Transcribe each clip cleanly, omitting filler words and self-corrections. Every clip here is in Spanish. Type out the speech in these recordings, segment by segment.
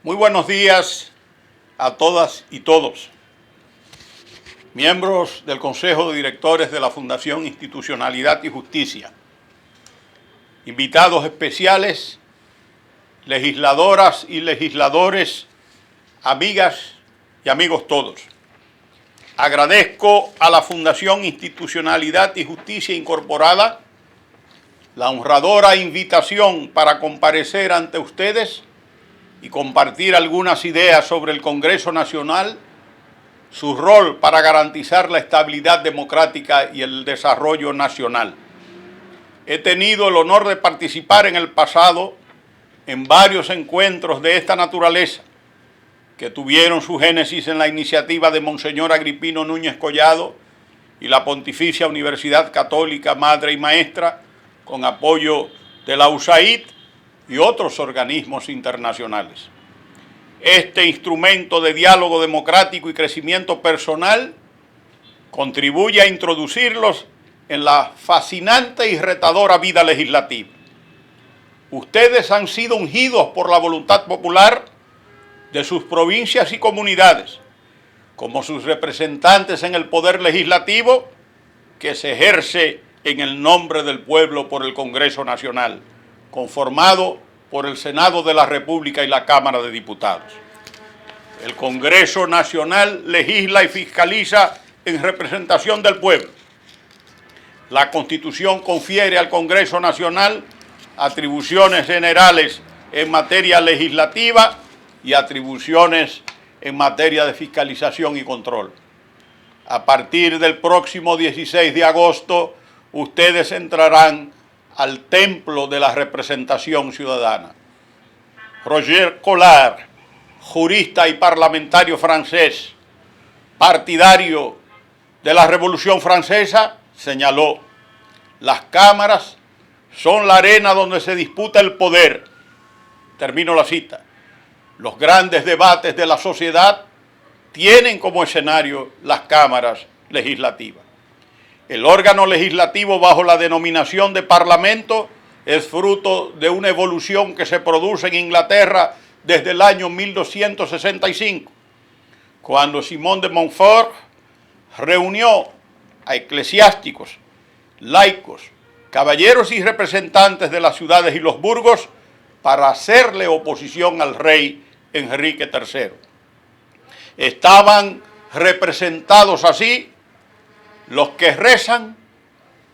Muy buenos días a todas y todos. Miembros del Consejo de Directores de la Fundación Institucionalidad y Justicia, invitados especiales, legisladoras y legisladores, amigas y amigos todos. Agradezco a la Fundación Institucionalidad y Justicia Incorporada la honradora invitación para comparecer ante ustedes y compartir algunas ideas sobre el Congreso Nacional, su rol para garantizar la estabilidad democrática y el desarrollo nacional. He tenido el honor de participar en el pasado en varios encuentros de esta naturaleza que tuvieron su génesis en la iniciativa de Monseñor Agripino Núñez Collado y la Pontificia Universidad Católica Madre y Maestra, con apoyo de la USAID y otros organismos internacionales. Este instrumento de diálogo democrático y crecimiento personal contribuye a introducirlos en la fascinante y retadora vida legislativa. Ustedes han sido ungidos por la voluntad popular de sus provincias y comunidades, como sus representantes en el Poder Legislativo, que se ejerce en el nombre del pueblo por el Congreso Nacional, conformado por el Senado de la República y la Cámara de Diputados. El Congreso Nacional legisla y fiscaliza en representación del pueblo. La Constitución confiere al Congreso Nacional atribuciones generales en materia legislativa y atribuciones en materia de fiscalización y control. A partir del próximo 16 de agosto, ustedes entrarán al templo de la representación ciudadana. Roger Collard, jurista y parlamentario francés, partidario de la Revolución Francesa, señaló: las cámaras son la arena donde se disputa el poder. Termino la cita. Los grandes debates de la sociedad tienen como escenario las cámaras legislativas. El órgano legislativo, bajo la denominación de Parlamento, es fruto de una evolución que se produce en Inglaterra desde el año 1265, cuando Simón de Montfort reunió a eclesiásticos, laicos, caballeros y representantes de las ciudades y los burgos para hacerle oposición al rey Enrique III. Estaban representados así los que rezan,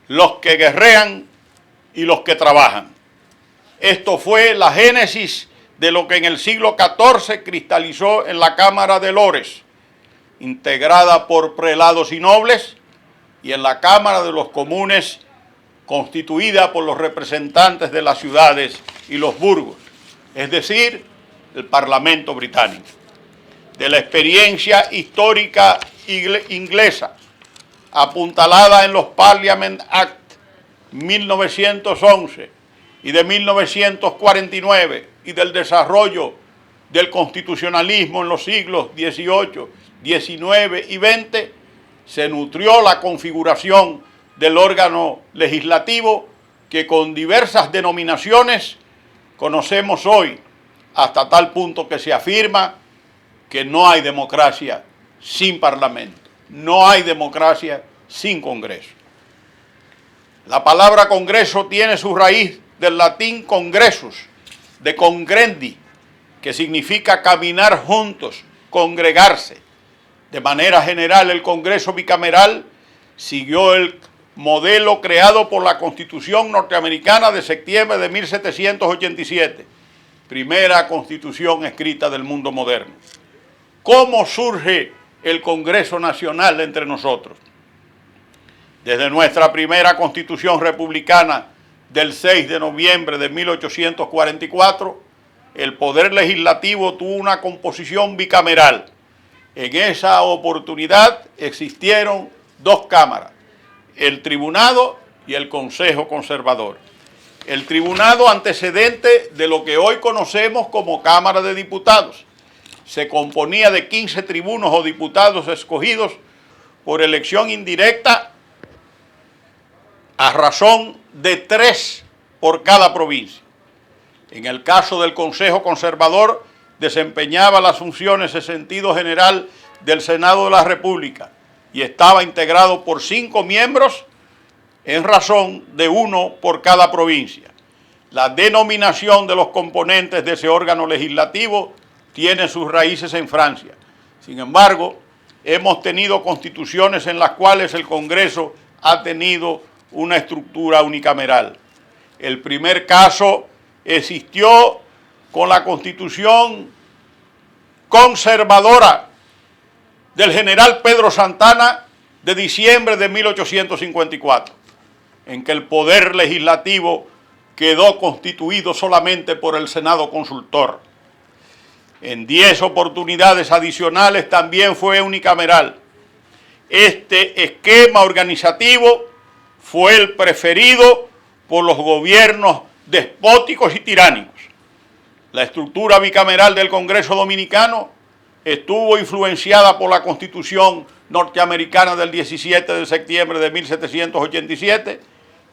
los que guerrean y los que trabajan. Esto fue la génesis de lo que en el siglo XIV cristalizó en la Cámara de Lores, integrada por prelados y nobles, y en la Cámara de los Comunes, constituida por los representantes de las ciudades y los burgos, es decir, el Parlamento británico. De la experiencia histórica inglesa, apuntalada en los Parliament Act 1911 y de 1949, y del desarrollo del constitucionalismo en los siglos XVIII, XIX y XX, se nutrió la configuración del órgano legislativo que con diversas denominaciones conocemos hoy, hasta tal punto que se afirma que no hay democracia sin Parlamento, no hay democracia sin Congreso. La palabra Congreso tiene su raíz del latín congressus, de congrendi, que significa caminar juntos, congregarse. De manera general, el Congreso bicameral siguió el modelo creado por la Constitución norteamericana de septiembre de 1787, primera constitución escrita del mundo moderno. ¿Cómo surge el Congreso Nacional entre nosotros? Desde nuestra primera Constitución republicana del 6 de noviembre de 1844, el Poder Legislativo tuvo una composición bicameral. En esa oportunidad existieron dos cámaras, el Tribunado y el Consejo Conservador. El Tribunado, antecedente de lo que hoy conocemos como Cámara de Diputados, se componía de 15 tribunos o diputados escogidos por elección indirecta a razón de 3 por cada provincia. En el caso del Consejo Conservador, desempeñaba las funciones en sentido general del Senado de la República y estaba integrado por 5 miembros en razón de 1 por cada provincia. La denominación de los componentes de ese órgano legislativo tiene sus raíces en Francia. Sin embargo, hemos tenido constituciones en las cuales el Congreso ha tenido una estructura unicameral. El primer caso existió con la Constitución conservadora del general Pedro Santana de diciembre de 1854, en que el poder legislativo quedó constituido solamente por el Senado consultor. En 10 oportunidades adicionales también fue unicameral. Este esquema organizativo fue el preferido por los gobiernos despóticos y tiránicos. La estructura bicameral del Congreso Dominicano estuvo influenciada por la Constitución norteamericana del 17 de septiembre de 1787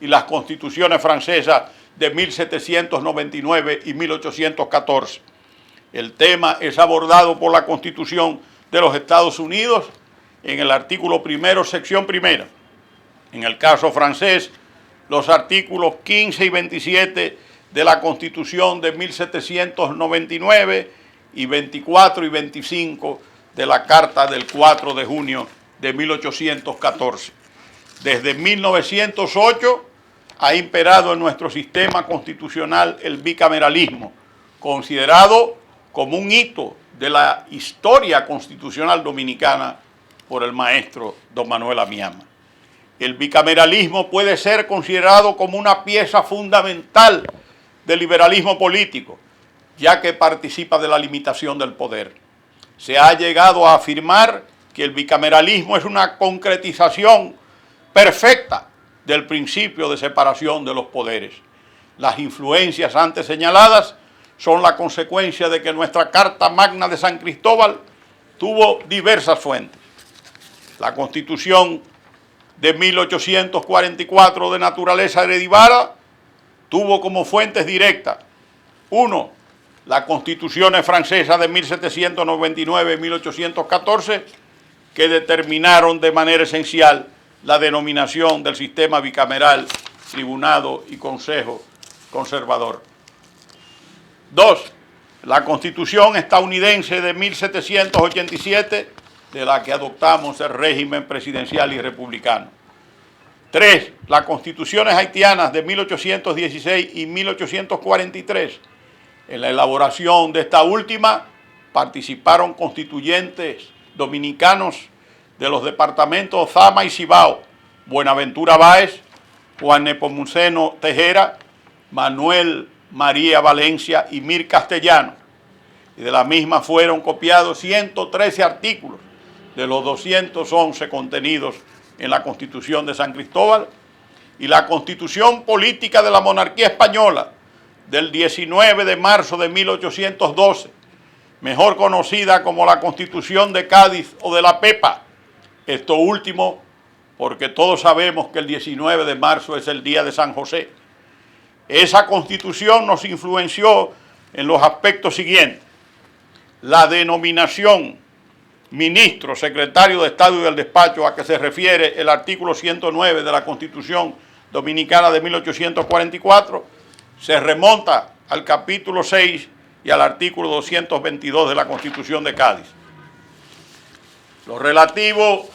y las constituciones francesas de 1799 y 1814. El tema es abordado por la Constitución de los Estados Unidos en el artículo 1, sección 1. En el caso francés, los artículos 15 y 27 de la Constitución de 1799 y 24 y 25 de la Carta del 4 de junio de 1814. Desde 1908 ha imperado en nuestro sistema constitucional el bicameralismo, considerado como un hito de la historia constitucional dominicana por el maestro don Manuel Amiama. El bicameralismo puede ser considerado como una pieza fundamental del liberalismo político, ya que participa de la limitación del poder. Se ha llegado a afirmar que el bicameralismo es una concretización perfecta del principio de separación de los poderes. Las influencias antes señaladas son la consecuencia de que nuestra Carta Magna de San Cristóbal tuvo diversas fuentes. La Constitución de 1844 de naturaleza hereditaria tuvo como fuentes directas: 1. Las constituciones francesas de 1799 y 1814, que determinaron de manera esencial la denominación del sistema bicameral, tribunado y consejo conservador. 2. La Constitución estadounidense de 1787, de la que adoptamos el régimen presidencial y republicano. 3. Las constituciones haitianas de 1816 y 1843. En la elaboración de esta última participaron constituyentes dominicanos de los departamentos Zama y Cibao, Buenaventura Báez, Juan Nepomuceno Tejera, Manuel María Valencia y Mir Castellano. Y de la misma fueron copiados 113 artículos de los 211 contenidos en la Constitución de San Cristóbal y la Constitución Política de la Monarquía Española del 19 de marzo de 1812, mejor conocida como la Constitución de Cádiz o de la Pepa. Esto último porque todos sabemos que el 19 de marzo es el día de San José. Esa Constitución nos influenció en los aspectos siguientes: la denominación ministro, secretario de Estado y del despacho a que se refiere el artículo 109 de la Constitución Dominicana de 1844, se remonta al capítulo 6 y al artículo 222 de la Constitución de Cádiz. Lo relativo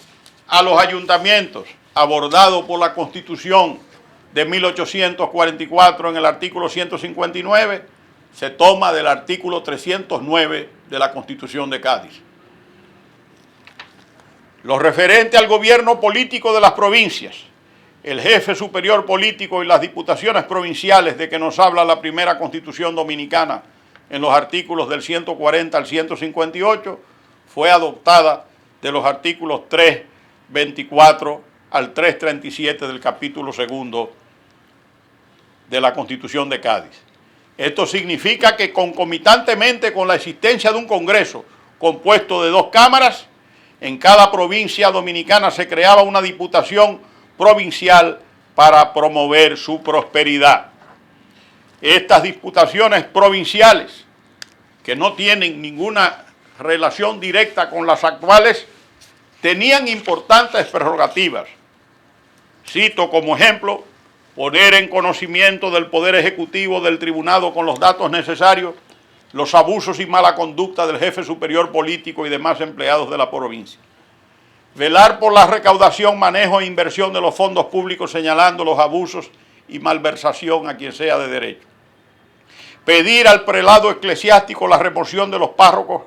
a los ayuntamientos, abordado por la Constitución de 1844 en el artículo 159, se toma del artículo 309 de la Constitución de Cádiz. Lo referente al gobierno político de las provincias, el jefe superior político y las diputaciones provinciales de que nos habla la primera Constitución dominicana en los artículos del 140 al 158, fue adoptada de los artículos 324 al 337 del capítulo segundo de la Constitución de Cádiz. Esto significa que concomitantemente con la existencia de un Congreso compuesto de 2 cámaras, en cada provincia dominicana se creaba una diputación provincial para promover su prosperidad. Estas diputaciones provinciales que no tienen ninguna relación directa con las actuales, tenían importantes prerrogativas. Cito como ejemplo, poner en conocimiento del Poder Ejecutivo del Tribunado con los datos necesarios los abusos y mala conducta del jefe superior político y demás empleados de la provincia. Velar por la recaudación, manejo e inversión de los fondos públicos señalando los abusos y malversación a quien sea de derecho. Pedir al prelado eclesiástico la remoción de los párrocos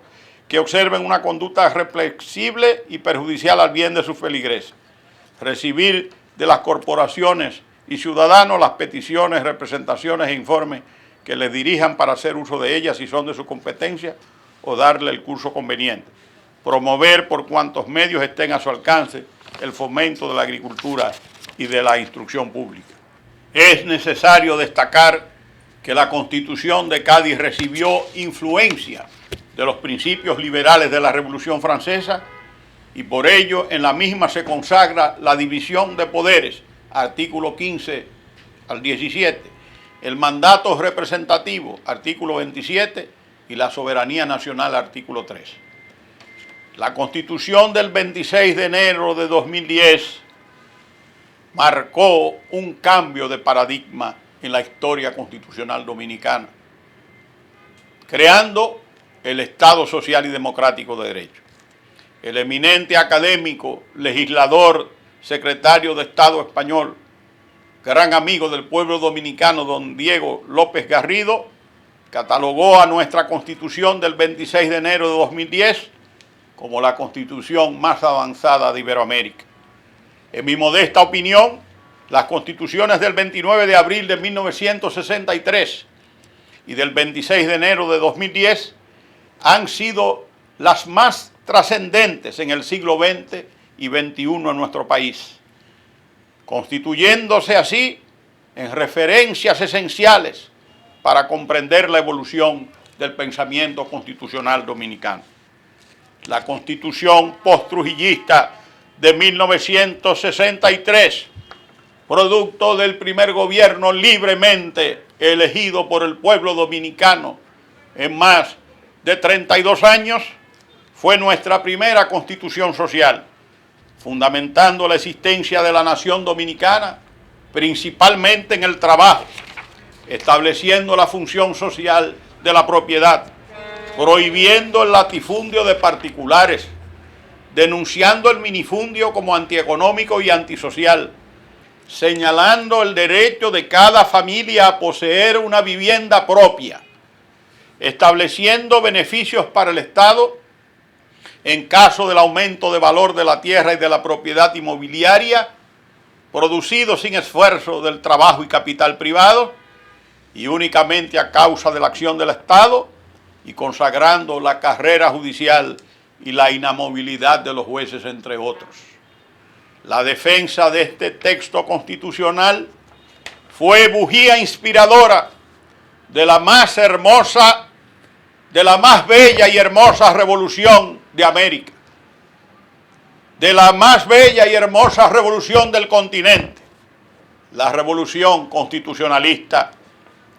que observen una conducta reflexible y perjudicial al bien de sus feligreses. Recibir de las corporaciones y ciudadanos las peticiones, representaciones e informes que les dirijan para hacer uso de ellas si son de su competencia o darle el curso conveniente. Promover por cuantos medios estén a su alcance el fomento de la agricultura y de la instrucción pública. Es necesario destacar que la Constitución de Cádiz recibió influencia de los principios liberales de la Revolución Francesa y por ello en la misma se consagra la división de poderes, artículo 15 al 17, el mandato representativo, artículo 27, y la soberanía nacional, artículo 3. La Constitución del 26 de enero de 2010 marcó un cambio de paradigma en la historia constitucional dominicana, creando el Estado Social y Democrático de Derecho. El eminente académico, legislador, secretario de Estado español, gran amigo del pueblo dominicano, don Diego López Garrido, catalogó a nuestra Constitución del 26 de enero de 2010 como la Constitución más avanzada de Iberoamérica. En mi modesta opinión, las Constituciones del 29 de abril de 1963 y del 26 de enero de 2010 han sido las más trascendentes en el siglo XX y XXI en nuestro país, constituyéndose así en referencias esenciales para comprender la evolución del pensamiento constitucional dominicano. La Constitución post-trujillista de 1963, producto del primer gobierno libremente elegido por el pueblo dominicano en más de 32 años, fue nuestra primera constitución social, fundamentando la existencia de la nación dominicana principalmente en el trabajo, estableciendo la función social de la propiedad, prohibiendo el latifundio de particulares, denunciando el minifundio como antieconómico y antisocial, señalando el derecho de cada familia a poseer una vivienda propia, estableciendo beneficios para el Estado en caso del aumento de valor de la tierra y de la propiedad inmobiliaria, producido sin esfuerzo del trabajo y capital privado, y únicamente a causa de la acción del Estado, y consagrando la carrera judicial y la inamovilidad de los jueces, entre otros. La defensa de este texto constitucional fue bujía inspiradora de la más hermosa, de la más bella y hermosa revolución de América, de la más bella y hermosa revolución del continente, la revolución constitucionalista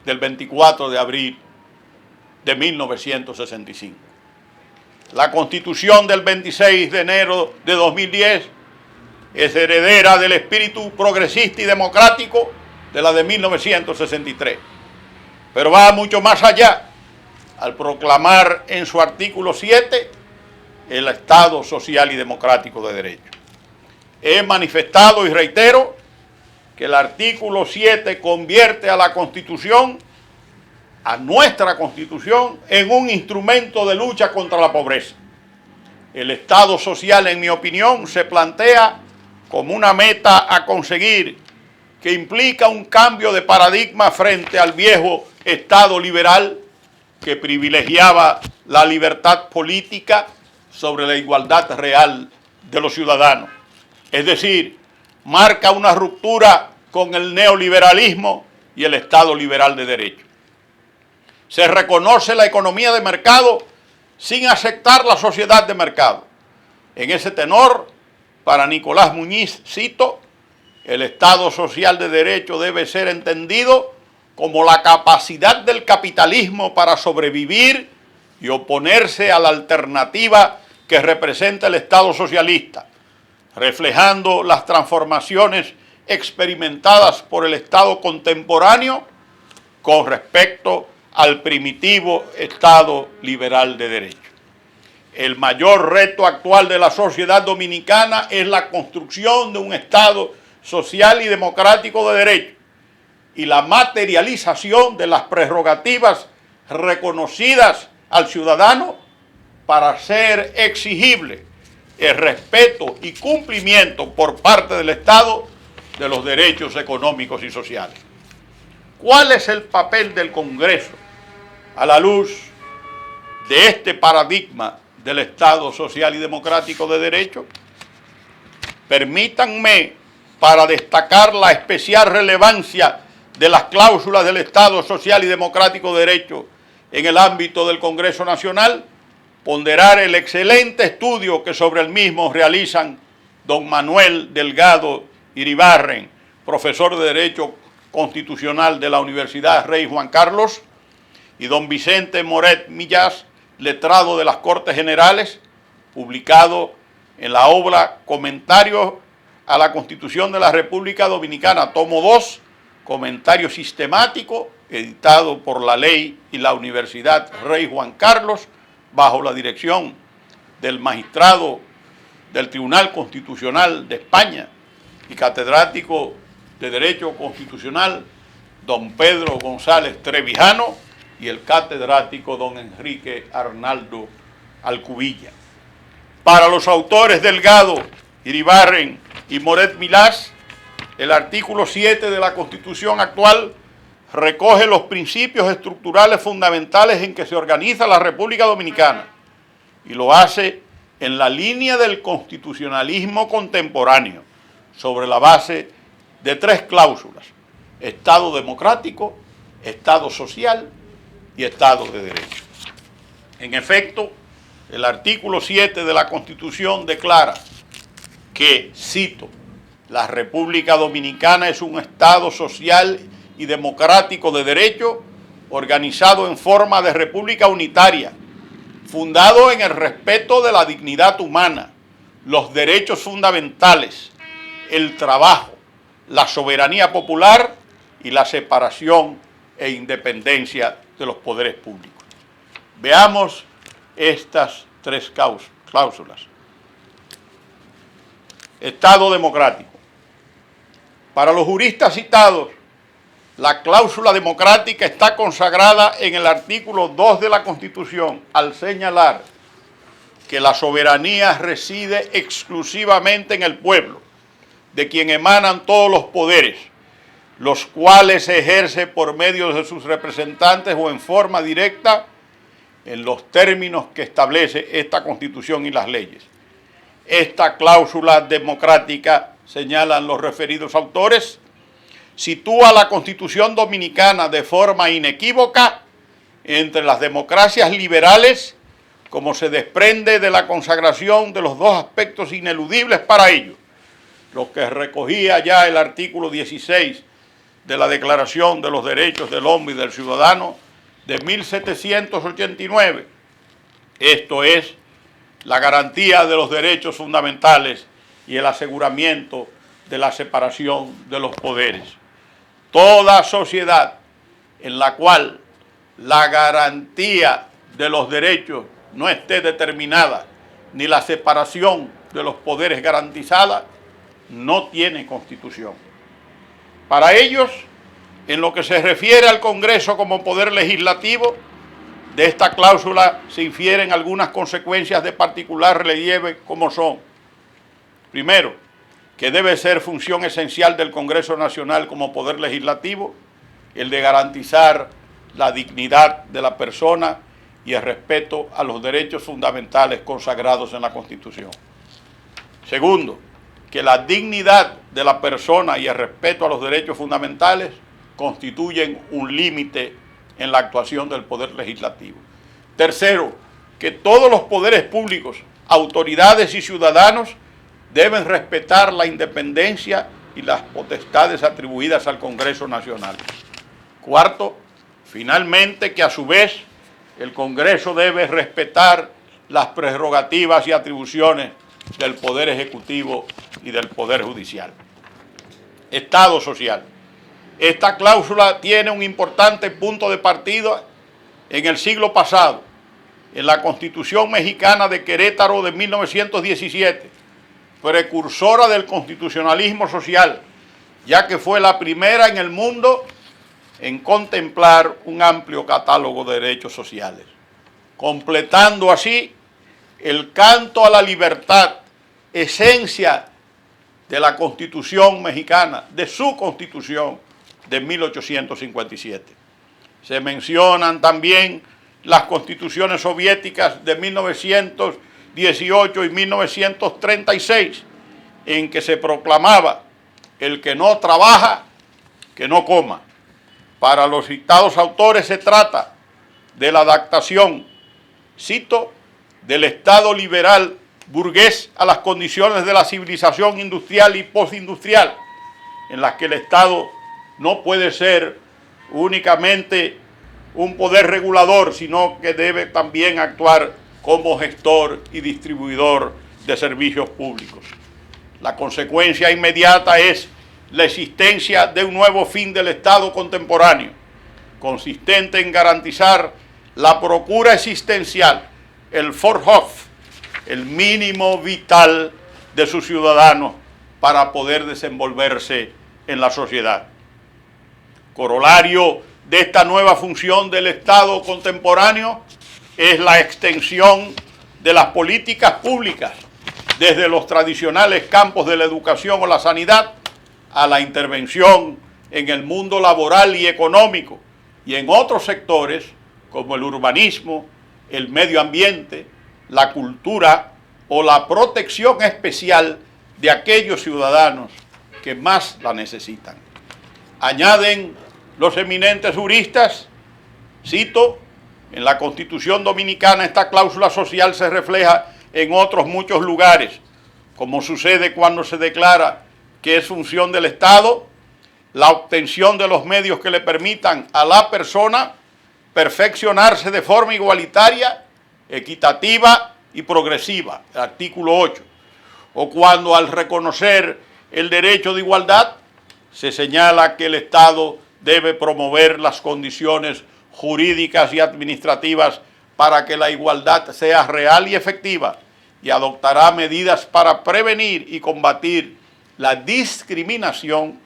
del 24 de abril de 1965. La Constitución del 26 de enero de 2010 es heredera del espíritu progresista y democrático de la de 1963, pero va mucho más allá al proclamar en su artículo 7 el Estado social y democrático de derecho. He manifestado y reitero que el artículo 7 convierte a la Constitución, a nuestra Constitución, en un instrumento de lucha contra la pobreza. El Estado social, en mi opinión, se plantea como una meta a conseguir que implica un cambio de paradigma frente al viejo Estado liberal que privilegiaba la libertad política sobre la igualdad real de los ciudadanos. Es decir, marca una ruptura con el neoliberalismo y el Estado liberal de derecho. Se reconoce la economía de mercado sin aceptar la sociedad de mercado. En ese tenor, para Nicolás Muñiz, cito, el Estado social de derecho debe ser entendido como la capacidad del capitalismo para sobrevivir y oponerse a la alternativa que representa el Estado socialista, reflejando las transformaciones experimentadas por el Estado contemporáneo con respecto al primitivo Estado liberal de derecho. El mayor reto actual de la sociedad dominicana es la construcción de un Estado social y democrático de derecho y la materialización de las prerrogativas reconocidas al ciudadano para hacer exigible el respeto y cumplimiento por parte del Estado de los derechos económicos y sociales. ¿Cuál es el papel del Congreso a la luz de este paradigma del Estado social y democrático de derecho? Permítanme, para destacar la especial relevancia de las cláusulas del Estado social y democrático de derecho en el ámbito del Congreso Nacional, ponderar el excelente estudio que sobre el mismo realizan don Manuel Delgado Iribarren, profesor de Derecho Constitucional de la Universidad Rey Juan Carlos, y don Vicente Moret Millás, letrado de las Cortes Generales, publicado en la obra Comentarios a la Constitución de la República Dominicana, tomo 2, comentario sistemático, editado por la Ley y la Universidad Rey Juan Carlos, bajo la dirección del magistrado del Tribunal Constitucional de España y catedrático de Derecho Constitucional, don Pedro González Trevijano, y el catedrático don Enrique Arnaldo Alcubilla. Para los autores Delgado, Iribarren y Moret Millás, el artículo 7 de la Constitución actual recoge los principios estructurales fundamentales en que se organiza la República Dominicana y lo hace en la línea del constitucionalismo contemporáneo, sobre la base de 3 cláusulas: Estado democrático, Estado social y Estado de Derecho. En efecto, el artículo 7 de la Constitución declara que, cito, la República Dominicana es un Estado social y democrático de derecho organizado en forma de república unitaria, fundado en el respeto de la dignidad humana, los derechos fundamentales, el trabajo, la soberanía popular y la separación e independencia de los poderes públicos. Veamos estas 3 cláusulas. Estado democrático. Para los juristas citados, la cláusula democrática está consagrada en el artículo 2 de la Constitución al señalar que la soberanía reside exclusivamente en el pueblo, de quien emanan todos los poderes, los cuales se ejerce por medio de sus representantes o en forma directa en los términos que establece esta Constitución y las leyes. Esta cláusula democrática, señalan los referidos autores, sitúa la Constitución Dominicana de forma inequívoca entre las democracias liberales, como se desprende de la consagración de los 2 aspectos ineludibles para ello, lo que recogía ya el artículo 16 de la Declaración de los Derechos del Hombre y del Ciudadano de 1789, esto es, la garantía de los derechos fundamentales y el aseguramiento de la separación de los poderes. Toda sociedad en la cual la garantía de los derechos no esté determinada, ni la separación de los poderes garantizada, no tiene constitución. Para ellos, en lo que se refiere al Congreso como poder legislativo, de esta cláusula se infieren algunas consecuencias de particular relieve, como son: primero, que debe ser función esencial del Congreso Nacional como poder legislativo el de garantizar la dignidad de la persona y el respeto a los derechos fundamentales consagrados en la Constitución. Segundo, que la dignidad de la persona y el respeto a los derechos fundamentales constituyen un límite en la actuación del Poder Legislativo. Tercero, que todos los poderes públicos, autoridades y ciudadanos deben respetar la independencia y las potestades atribuidas al Congreso Nacional. Cuarto, finalmente, que a su vez el Congreso debe respetar las prerrogativas y atribuciones del Poder Ejecutivo y del Poder Judicial. Estado social. Esta cláusula tiene un importante punto de partida en el siglo pasado, en la Constitución Mexicana de Querétaro de 1917, precursora del constitucionalismo social, ya que fue la primera en el mundo en contemplar un amplio catálogo de derechos sociales, completando así el canto a la libertad, esencia de la Constitución mexicana, de su Constitución de 1857. Se mencionan también las constituciones soviéticas de 1918 y 1936, en que se proclamaba: el que no trabaja, que no coma. Para los citados autores se trata de la adaptación, cito, del Estado liberal burgués a las condiciones de la civilización industrial y postindustrial, en las que el Estado no puede ser únicamente un poder regulador, sino que debe también actuar como gestor y distribuidor de servicios públicos. La consecuencia inmediata es la existencia de un nuevo fin del Estado contemporáneo, consistente en garantizar la procura existencial, el Vorhof, el mínimo vital de sus ciudadanos para poder desenvolverse en la sociedad. Corolario de esta nueva función del Estado contemporáneo es la extensión de las políticas públicas desde los tradicionales campos de la educación o la sanidad a la intervención en el mundo laboral y económico y en otros sectores como el urbanismo, el medio ambiente, la cultura o la protección especial de aquellos ciudadanos que más la necesitan. Añaden los eminentes juristas, cito, en la Constitución Dominicana esta cláusula social se refleja en otros muchos lugares, como sucede cuando se declara que es función del Estado la obtención de los medios que le permitan a la persona perfeccionarse de forma igualitaria, equitativa y progresiva, el artículo 8, o cuando al reconocer el derecho de igualdad se señala que el Estado debe promover las condiciones jurídicas y administrativas para que la igualdad sea real y efectiva y adoptará medidas para prevenir y combatir la discriminación,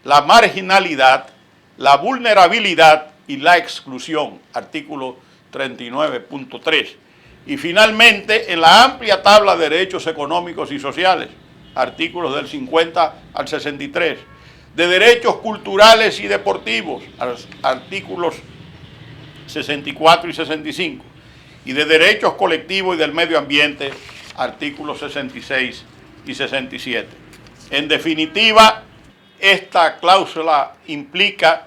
la marginalidad, la vulnerabilidad y la exclusión, artículo 39.3. Y finalmente, en la amplia tabla de derechos económicos y sociales, artículos del 50 al 63, de derechos culturales y deportivos, artículos 64 y 65, y de derechos colectivos y del medio ambiente, artículos 66 y 67. En definitiva, esta cláusula implica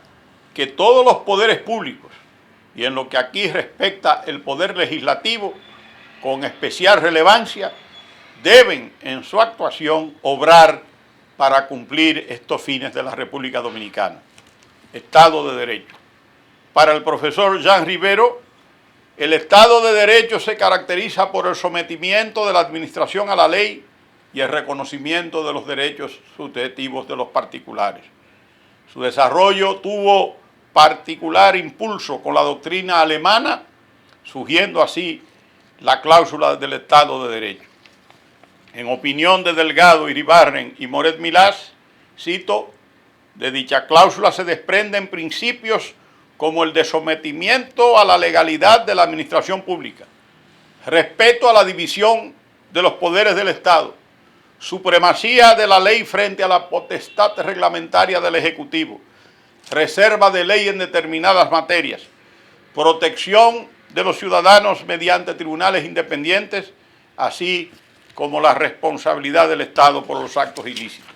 que todos los poderes públicos, y en lo que aquí respecta el poder legislativo, con especial relevancia, deben en su actuación obrar para cumplir estos fines de la República Dominicana. Estado de Derecho. Para el profesor Jean Rivero, el Estado de Derecho se caracteriza por el sometimiento de la administración a la ley y el reconocimiento de los derechos subjetivos de los particulares. Su desarrollo tuvo particular impulso con la doctrina alemana, surgiendo así la cláusula del Estado de Derecho. En opinión de Delgado, Iribarren y Moret Milás, cito, de dicha cláusula se desprenden principios como el de sometimiento a la legalidad de la administración pública, respeto a la división de los poderes del Estado, supremacía de la ley frente a la potestad reglamentaria del Ejecutivo, reserva de ley en determinadas materias, protección de los ciudadanos mediante tribunales independientes, así como la responsabilidad del Estado por los actos ilícitos.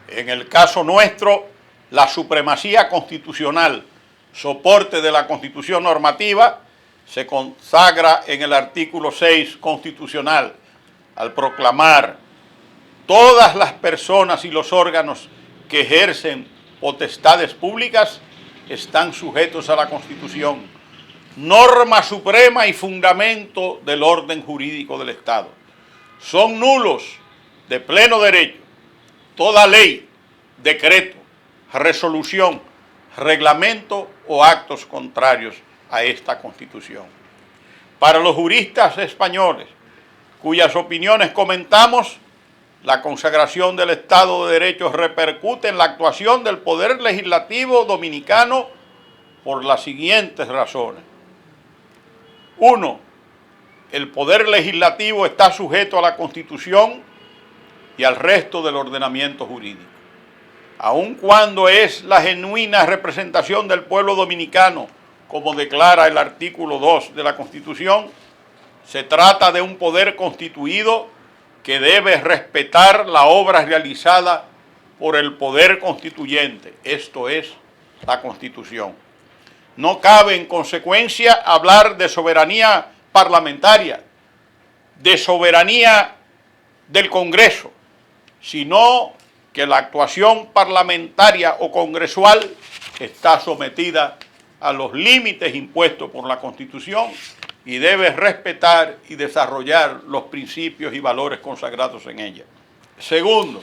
En el caso nuestro, la supremacía constitucional, soporte de la Constitución normativa, se consagra en el artículo 6 constitucional, al proclamar: todas las personas y los órganos que ejercen potestades públicas están sujetos a la Constitución, norma suprema y fundamento del orden jurídico del Estado. Son nulos de pleno derecho toda ley, decreto, resolución, reglamento o actos contrarios a esta Constitución. Para los juristas españoles, cuyas opiniones comentamos, la consagración del Estado de Derecho repercute en la actuación del Poder Legislativo dominicano por las siguientes razones. 1. El Poder Legislativo está sujeto a la Constitución y al resto del ordenamiento jurídico. Aun cuando es la genuina representación del pueblo dominicano, como declara el artículo 2 de la Constitución, se trata de un poder constituido que debe respetar la obra realizada por el poder constituyente, esto es, la Constitución. No cabe, en consecuencia, hablar de soberanía parlamentaria, de soberanía del Congreso, sino que la actuación parlamentaria o congresual está sometida a los límites impuestos por la Constitución y debe respetar y desarrollar los principios y valores consagrados en ella. Segundo,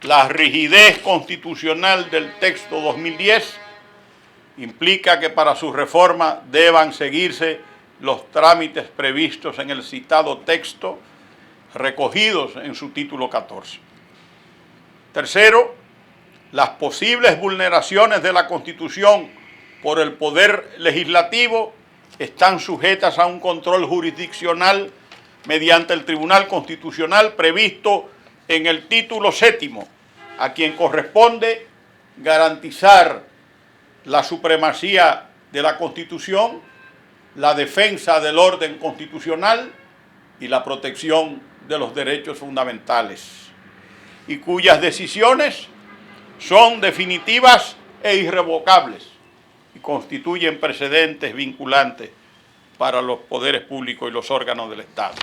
la rigidez constitucional del texto 2010 implica que para su reforma deban seguirse los trámites previstos en el citado texto recogidos en su título 14. Tercero, las posibles vulneraciones de la Constitución por el Poder Legislativo están sujetas a un control jurisdiccional mediante el Tribunal Constitucional previsto en el título 7, a quien corresponde garantizar la supremacía de la Constitución, la defensa del orden constitucional y la protección de los derechos fundamentales, y cuyas decisiones son definitivas e irrevocables y constituyen precedentes vinculantes para los poderes públicos y los órganos del Estado.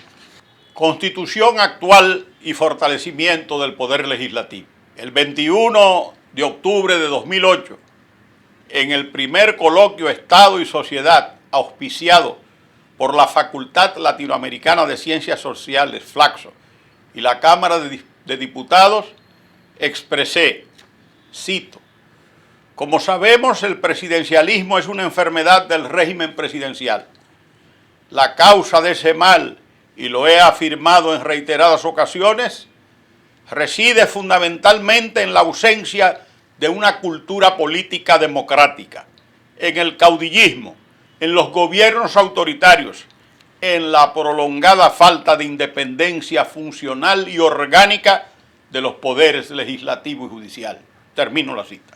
Constitución actual y fortalecimiento del Poder Legislativo. El 21 de octubre de 2008, en el primer coloquio Estado y Sociedad, auspiciado por la Facultad Latinoamericana de Ciencias Sociales, FLACSO, y la Cámara de Diputados, expresé, cito: como sabemos, el presidencialismo es una enfermedad del régimen presidencial. La causa de ese mal, y lo he afirmado en reiteradas ocasiones, reside fundamentalmente en la ausencia de una cultura política democrática, en el caudillismo, en los gobiernos autoritarios, en la prolongada falta de independencia funcional y orgánica de los poderes legislativo y judicial. Termino la cita.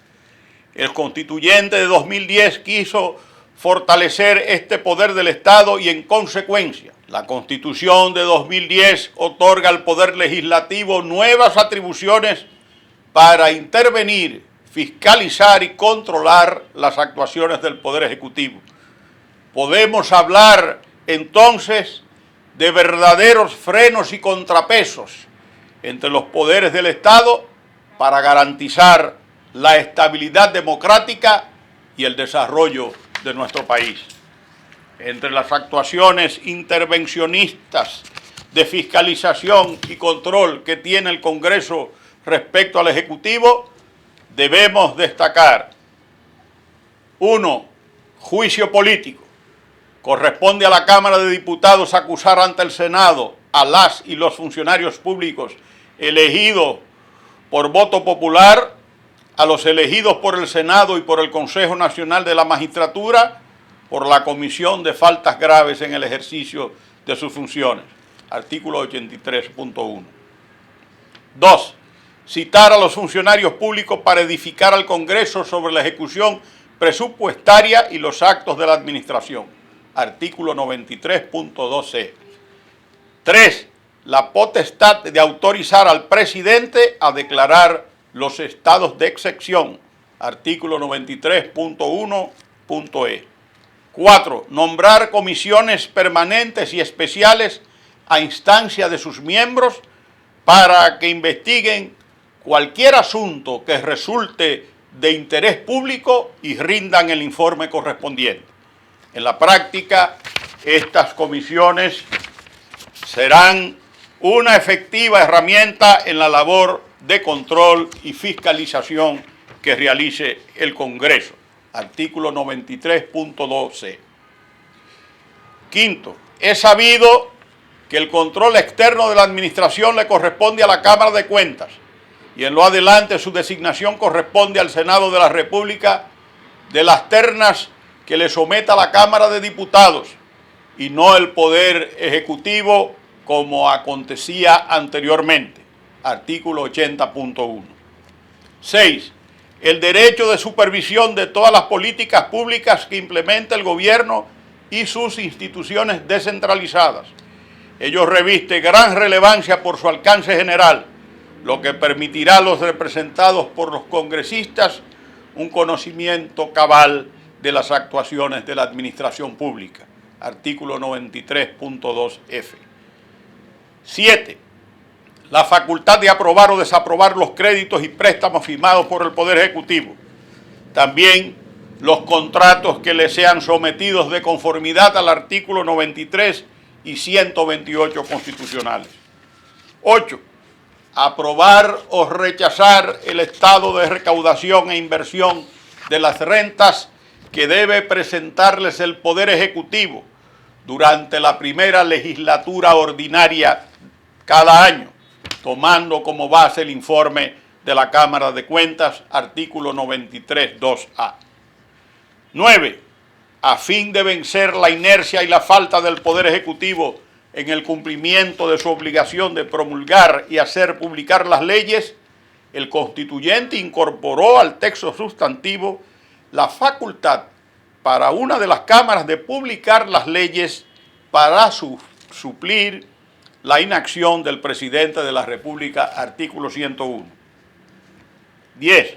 El constituyente de 2010 quiso fortalecer este poder del Estado y, en consecuencia, la Constitución de 2010 otorga al Poder Legislativo nuevas atribuciones para intervenir, fiscalizar y controlar las actuaciones del Poder Ejecutivo. Podemos hablar entonces de verdaderos frenos y contrapesos entre los poderes del Estado para garantizar la estabilidad democrática y el desarrollo de nuestro país. Entre las actuaciones intervencionistas de fiscalización y control que tiene el Congreso respecto al Ejecutivo, debemos destacar: 1. Juicio político. Corresponde a la Cámara de Diputados acusar ante el Senado a las y los funcionarios públicos elegidos por voto popular, a los elegidos por el Senado y por el Consejo Nacional de la Magistratura por la comisión de faltas graves en el ejercicio de sus funciones. Artículo 83.1. 2. Citar a los funcionarios públicos para edificar al Congreso sobre la ejecución presupuestaria y los actos de la Administración. Artículo 93.2c. 3. La potestad de autorizar al presidente a declarar los estados de excepción. Artículo 93.1.e. 4. Nombrar comisiones permanentes y especiales a instancia de sus miembros para que investiguen cualquier asunto que resulte de interés público y rindan el informe correspondiente. En la práctica, estas comisiones serán una efectiva herramienta en la labor de control y fiscalización que realice el Congreso. Artículo 93.2c. Quinto, es sabido que el control externo de la administración le corresponde a la Cámara de Cuentas y en lo adelante su designación corresponde al Senado de la República de las ternas que le someta la Cámara de Diputados y no el Poder Ejecutivo como acontecía anteriormente. Artículo 80.1. 6. El derecho de supervisión de todas las políticas públicas que implementa el gobierno y sus instituciones descentralizadas. Ello reviste gran relevancia por su alcance general, lo que permitirá a los representados por los congresistas un conocimiento cabal de las actuaciones de la administración pública. Artículo 93.2f. 7. La facultad de aprobar o desaprobar los créditos y préstamos firmados por el Poder Ejecutivo. También los contratos que le sean sometidos de conformidad al artículo 93 y 128 constitucionales. 8. Aprobar o rechazar el estado de recaudación e inversión de las rentas que debe presentarles el Poder Ejecutivo durante la primera legislatura ordinaria cada año, tomando como base el informe de la Cámara de Cuentas, artículo 93.2a. 9. A fin de vencer la inercia y la falta del Poder Ejecutivo en el cumplimiento de su obligación de promulgar y hacer publicar las leyes, el constituyente incorporó al texto sustantivo la facultad para una de las cámaras de publicar las leyes para suplir la inacción del presidente de la República, artículo 101. 10.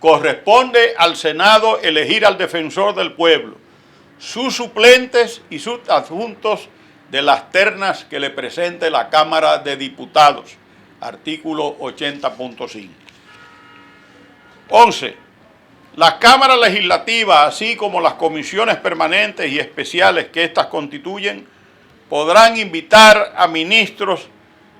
Corresponde al Senado elegir al defensor del pueblo, sus suplentes y sus adjuntos de las ternas que le presente la Cámara de Diputados, artículo 80.5. 11. Las cámaras legislativas, así como las comisiones permanentes y especiales que éstas constituyen, podrán invitar a ministros,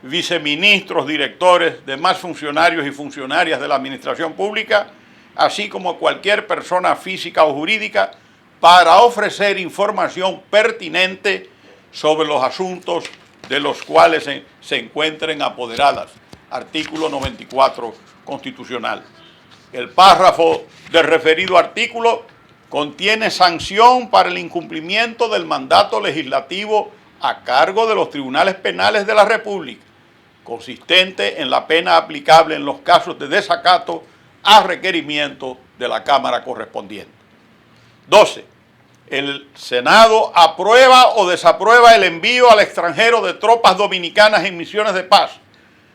viceministros, directores, demás funcionarios y funcionarias de la administración pública, así como cualquier persona física o jurídica, para ofrecer información pertinente sobre los asuntos de los cuales se encuentren apoderadas. Artículo 94 constitucional. El párrafo del referido artículo contiene sanción para el incumplimiento del mandato legislativo a cargo de los tribunales penales de la República, consistente en la pena aplicable en los casos de desacato a requerimiento de la Cámara correspondiente. 12. El Senado aprueba o desaprueba el envío al extranjero de tropas dominicanas en misiones de paz,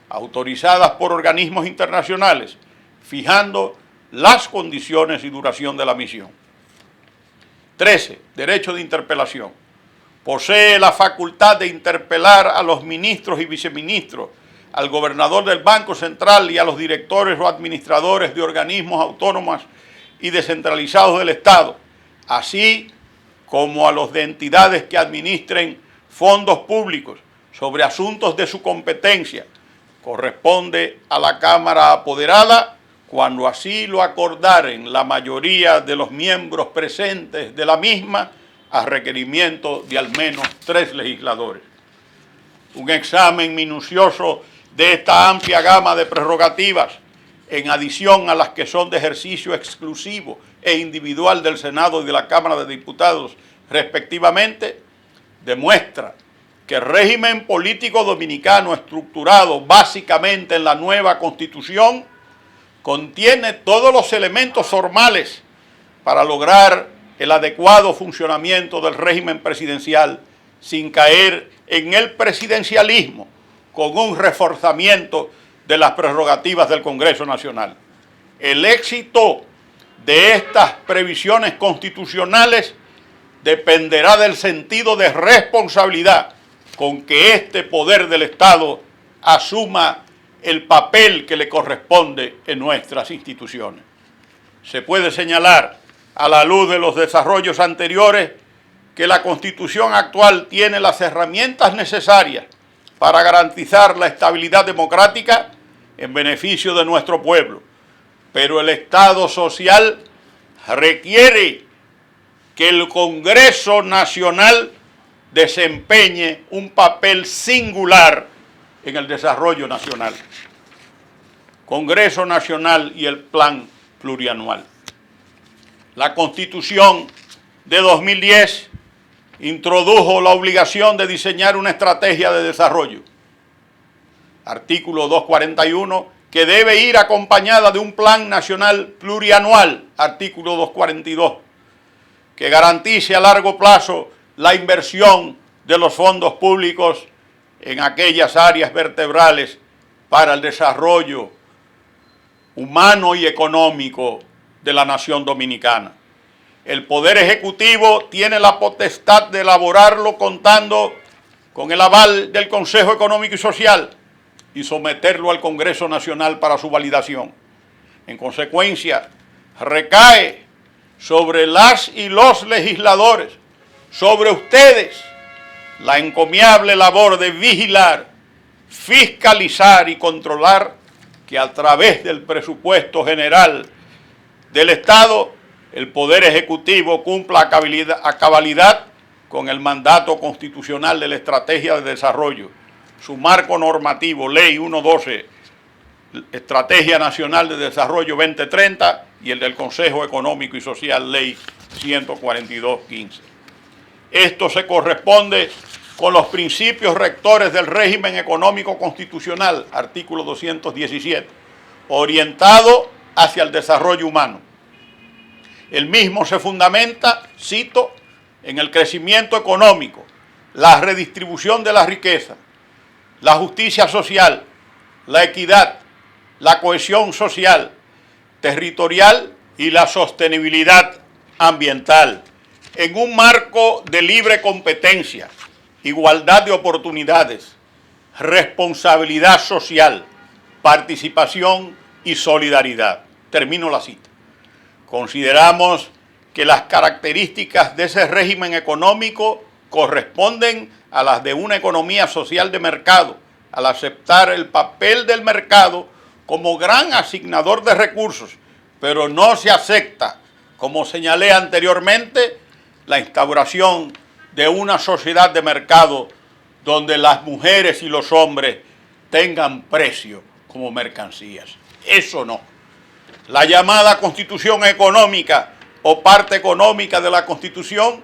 autorizadas por organismos internacionales, fijando las condiciones y duración de la misión. 13. Derecho de interpelación. Posee la facultad de interpelar a los ministros y viceministros, al gobernador del Banco Central y a los directores o administradores de organismos autónomos y descentralizados del Estado, así como a los de entidades que administren fondos públicos sobre asuntos de su competencia. Corresponde a la Cámara apoderada, cuando así lo acordaren la mayoría de los miembros presentes de la misma, a requerimiento de al menos 3 legisladores. Un examen minucioso de esta amplia gama de prerrogativas, en adición a las que son de ejercicio exclusivo e individual del Senado y de la Cámara de Diputados, respectivamente, demuestra que el régimen político dominicano, estructurado básicamente en la nueva Constitución, contiene todos los elementos formales para lograr el adecuado funcionamiento del régimen presidencial sin caer en el presidencialismo, con un reforzamiento de las prerrogativas del Congreso Nacional. El éxito de estas previsiones constitucionales dependerá del sentido de responsabilidad con que este poder del Estado asuma el papel que le corresponde en nuestras instituciones. Se puede señalar, a la luz de los desarrollos anteriores, que la Constitución actual tiene las herramientas necesarias para garantizar la estabilidad democrática en beneficio de nuestro pueblo. Pero el Estado social requiere que el Congreso Nacional desempeñe un papel singular en el desarrollo nacional. Congreso Nacional y el Plan Plurianual. La Constitución de 2010 introdujo la obligación de diseñar una estrategia de desarrollo. Artículo 241, que debe ir acompañada de un plan nacional plurianual. Artículo 242, que garantice a largo plazo la inversión de los fondos públicos en aquellas áreas vertebrales para el desarrollo humano y económico de la nación dominicana. El Poder Ejecutivo tiene la potestad de elaborarlo contando con el aval del Consejo Económico y Social y someterlo al Congreso Nacional para su validación. En consecuencia, recae sobre las y los legisladores, sobre ustedes, la encomiable labor de vigilar, fiscalizar y controlar que a través del presupuesto general del Estado, el Poder Ejecutivo cumpla a cabalidad con el mandato constitucional de la Estrategia de Desarrollo, su marco normativo, Ley 112, Estrategia Nacional de Desarrollo 2030 y el del Consejo Económico y Social, Ley 142-15. Esto se corresponde con los principios rectores del régimen económico constitucional, artículo 217, orientado hacia el desarrollo humano. El mismo se fundamenta, cito, en el crecimiento económico, la redistribución de la riqueza, la justicia social, la equidad, la cohesión social, territorial y la sostenibilidad ambiental, en un marco de libre competencia, igualdad de oportunidades, responsabilidad social, participación y solidaridad. Termino la cita. Consideramos que las características de ese régimen económico corresponden a las de una economía social de mercado, al aceptar el papel del mercado como gran asignador de recursos, pero no se acepta, como señalé anteriormente, la instauración de una sociedad de mercado donde las mujeres y los hombres tengan precio como mercancías. Eso no. La llamada Constitución Económica o parte económica de la Constitución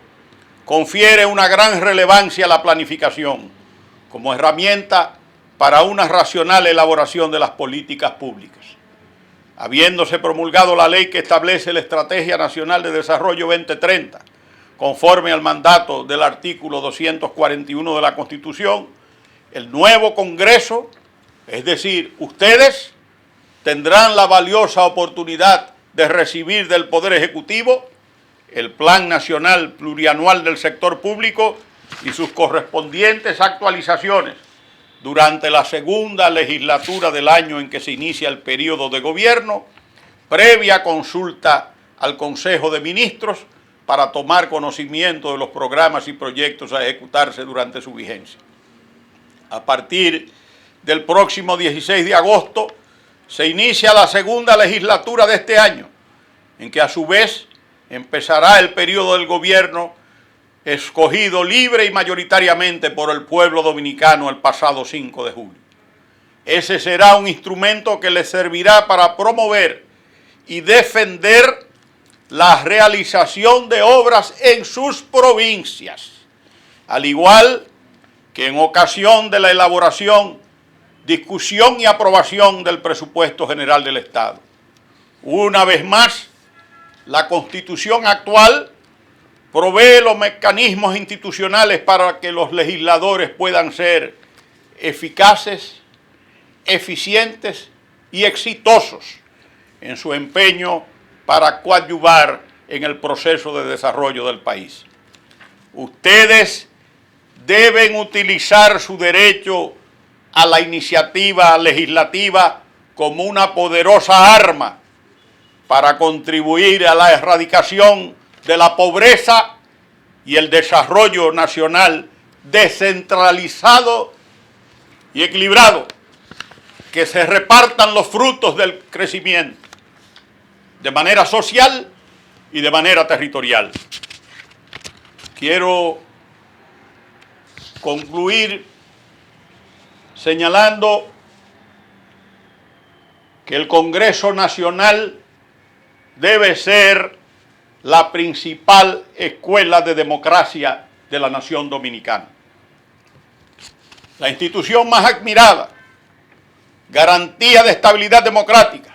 confiere una gran relevancia a la planificación como herramienta para una racional elaboración de las políticas públicas. Habiéndose promulgado la ley que establece la Estrategia Nacional de Desarrollo 2030, conforme al mandato del artículo 241 de la Constitución, el nuevo Congreso, es decir, ustedes, tendrán la valiosa oportunidad de recibir del Poder Ejecutivo el Plan Nacional Plurianual del Sector Público y sus correspondientes actualizaciones durante la segunda legislatura del año en que se inicia el periodo de gobierno, previa consulta al Consejo de Ministros para tomar conocimiento de los programas y proyectos a ejecutarse durante su vigencia. A partir del próximo 16 de agosto se inicia la segunda legislatura de este año, en que a su vez empezará el periodo del gobierno escogido libre y mayoritariamente por el pueblo dominicano el pasado 5 de julio. Ese será un instrumento que les servirá para promover y defender la realización de obras en sus provincias, al igual que en ocasión de la elaboración, discusión y aprobación del presupuesto general del Estado. Una vez más, la Constitución actual provee los mecanismos institucionales para que los legisladores puedan ser eficaces, eficientes y exitosos en su empeño para coadyuvar en el proceso de desarrollo del país. Ustedes deben utilizar su derecho a la iniciativa legislativa como una poderosa arma para contribuir a la erradicación de la pobreza y el desarrollo nacional descentralizado y equilibrado, que se repartan los frutos del crecimiento de manera social y de manera territorial. Quiero concluir señalando que el Congreso Nacional debe ser la principal escuela de democracia de la nación dominicana. La institución más admirada, garantía de estabilidad democrática,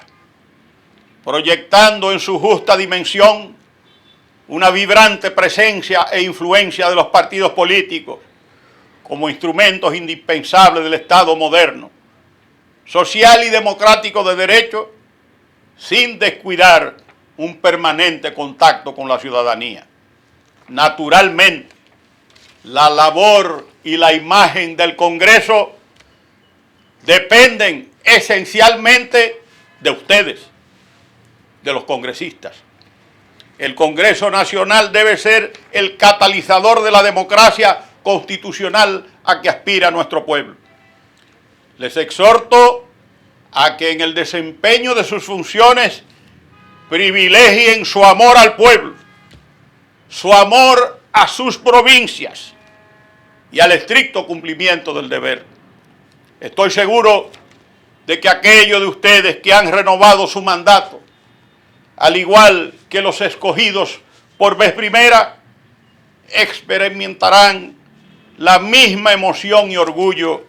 proyectando en su justa dimensión una vibrante presencia e influencia de los partidos políticos como instrumentos indispensables del Estado moderno, social y democrático de derecho, sin descuidar un permanente contacto con la ciudadanía. Naturalmente, la labor y la imagen del Congreso dependen esencialmente de ustedes, de los congresistas. El Congreso Nacional debe ser el catalizador de la democracia constitucional a que aspira nuestro pueblo. Les exhorto a que en el desempeño de sus funciones privilegien su amor al pueblo, su amor a sus provincias y al estricto cumplimiento del deber. Estoy seguro de que aquellos de ustedes que han renovado su mandato, al igual que los escogidos por vez primera, experimentarán la misma emoción y orgullo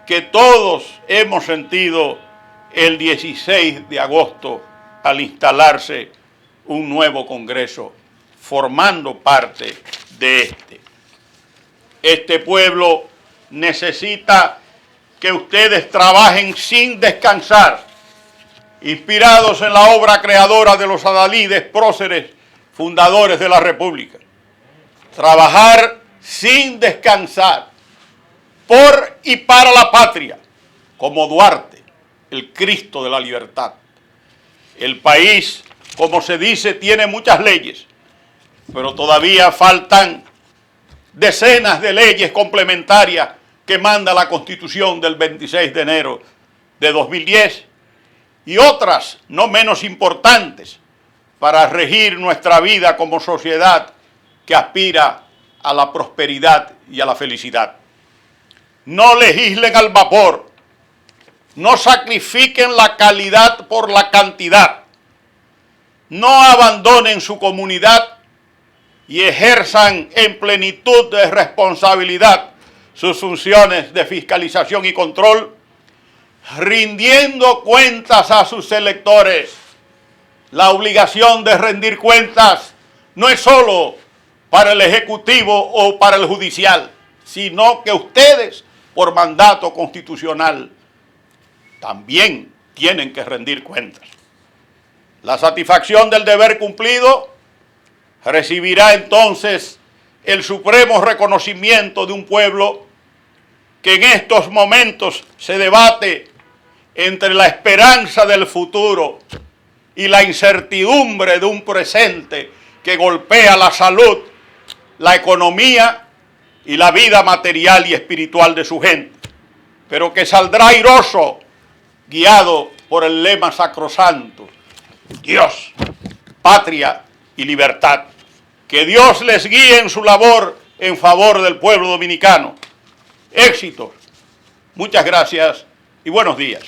que todos hemos sentido el 16 de agosto al instalarse un nuevo Congreso, formando parte de este. Este pueblo necesita que ustedes trabajen sin descansar, inspirados en la obra creadora de los adalides próceres fundadores de la República. Trabajar sin descansar por y para la patria, como Duarte, el Cristo de la libertad. El país, como se dice, tiene muchas leyes, pero todavía faltan decenas de leyes complementarias que manda la Constitución del 26 de enero de 2010 y otras no menos importantes para regir nuestra vida como sociedad que aspira a la prosperidad y a la felicidad. No legislen al vapor, no sacrifiquen la calidad por la cantidad, no abandonen su comunidad y ejerzan en plenitud de responsabilidad sus funciones de fiscalización y control, rindiendo cuentas a sus electores. La obligación de rendir cuentas no es solo para el Ejecutivo o para el Judicial, sino que ustedes, por mandato constitucional, también tienen que rendir cuentas. La satisfacción del deber cumplido recibirá entonces el supremo reconocimiento de un pueblo que en estos momentos se debate entre la esperanza del futuro y la incertidumbre de un presente que golpea la salud, la economía y la vida material y espiritual de su gente, pero que saldrá airoso, guiado por el lema sacrosanto: Dios, patria y libertad. Que Dios les guíe en su labor en favor del pueblo dominicano. Éxitos. Muchas gracias y buenos días.